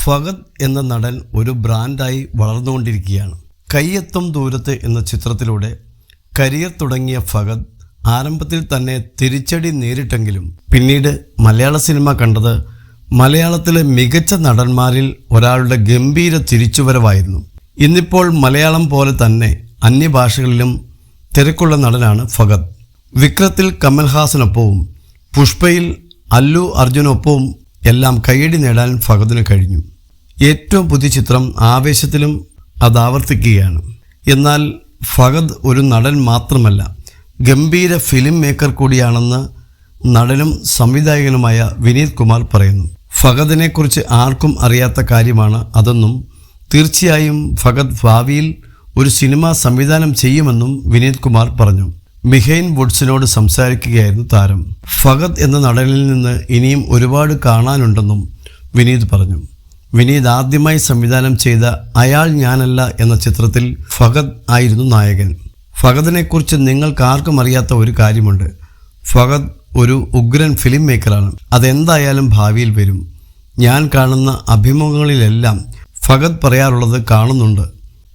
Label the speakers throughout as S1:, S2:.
S1: ഫഹദ് എന്ന നടൻ ഒരു ബ്രാൻഡായി വളർന്നുകൊണ്ടിരിക്കുകയാണ്. കയ്യെത്തും ദൂരത്ത് എന്ന ചിത്രത്തിലൂടെ കരിയർ തുടങ്ങിയ ഫഹദ് ആരംഭത്തിൽ തന്നെ തിരിച്ചടി നേരിട്ടെങ്കിലും പിന്നീട് മലയാള സിനിമ കണ്ടത് മലയാളത്തിലെ മികച്ച നടന്മാരിൽ ഒരാളുടെ ഗംഭീര തിരിച്ചുവരവായിരുന്നു. ഇന്നിപ്പോൾ മലയാളം പോലെ തന്നെ അന്യഭാഷകളിലും തിരക്കുള്ള നടനാണ് ഫഹദ്. വിക്രത്തിൽ കമൽഹാസനൊപ്പവും പുഷ്പയിൽ അല്ലു അർജുനൊപ്പവും എല്ലാം കയ്യടി നേടാൻ ഫഹദിന് കഴിഞ്ഞു. ഏറ്റവും പുതിയ ചിത്രം ആവേശത്തിലും അത് ആവർത്തിക്കുകയാണ്. എന്നാൽ ഫഹദ് ഒരു നടൻ മാത്രമല്ല, ഗംഭീര ഫിലിം മേക്കർ കൂടിയാണെന്ന് നടനും സംവിധായകനുമായ വിനീത് കുമാർ പറയുന്നു. ഫഹദിനെക്കുറിച്ച് ആർക്കും അറിയാത്ത കാര്യമാണ് അതെന്നും തീർച്ചയായും ഫഹദ് ഭാവിയിൽ ഒരു സിനിമ സംവിധാനം ചെയ്യുമെന്നും വിനീത് കുമാർ പറഞ്ഞു. മിഹൈൻ വുഡ്സിനോട് സംസാരിക്കുകയായിരുന്നു താരം. ഫഹദ് എന്ന നടനിൽ നിന്ന് ഇനിയും ഒരുപാട് കാണാനുണ്ടെന്നും വിനീത് പറഞ്ഞു. വിനീത് ആദ്യമായി സംവിധാനം ചെയ്ത അയാൾ ഞാനല്ല എന്ന ചിത്രത്തിൽ ഫഹദ് ആയിരുന്നു നായകൻ. ഫഹദിനെക്കുറിച്ച് നിങ്ങൾക്കാർക്കും അറിയാത്ത ഒരു കാര്യമുണ്ട്. ഫഹദ് ഒരു ഉഗ്രൻ ഫിലിം മേക്കറാണ്. അതെന്തായാലും ഭാവിയിൽ വരും. ഞാൻ കാണുന്ന അഭിമുഖങ്ങളിലെല്ലാം ഫഹദ് പറയാറുള്ളത് കാണുന്നുണ്ട്.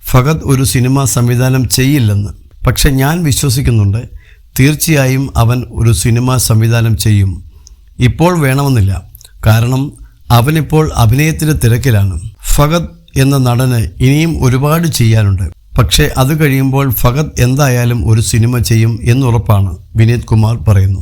S1: ഫഹദ് ഒരു സിനിമ സംവിധാനം ചെയ്യില്ലെന്ന്. പക്ഷെ ഞാൻ വിശ്വസിക്കുന്നുണ്ട്, തീർച്ചയായും അവൻ ഒരു സിനിമ സംവിധാനം ചെയ്യും. ഇപ്പോൾ വേണമെന്നില്ല, കാരണം അവനിപ്പോൾ അഭിനയത്തിൻ്റെ തിരക്കിലാണ്. ഫഹദ് എന്ന നടന് ഇനിയും ഒരുപാട് ചെയ്യാനുണ്ട്. പക്ഷേ അത് കഴിയുമ്പോൾ ഫഹദ് എന്തായാലും ഒരു സിനിമ ചെയ്യും എന്നുറപ്പാണ്, വിനീത് കുമാർ പറയുന്നു.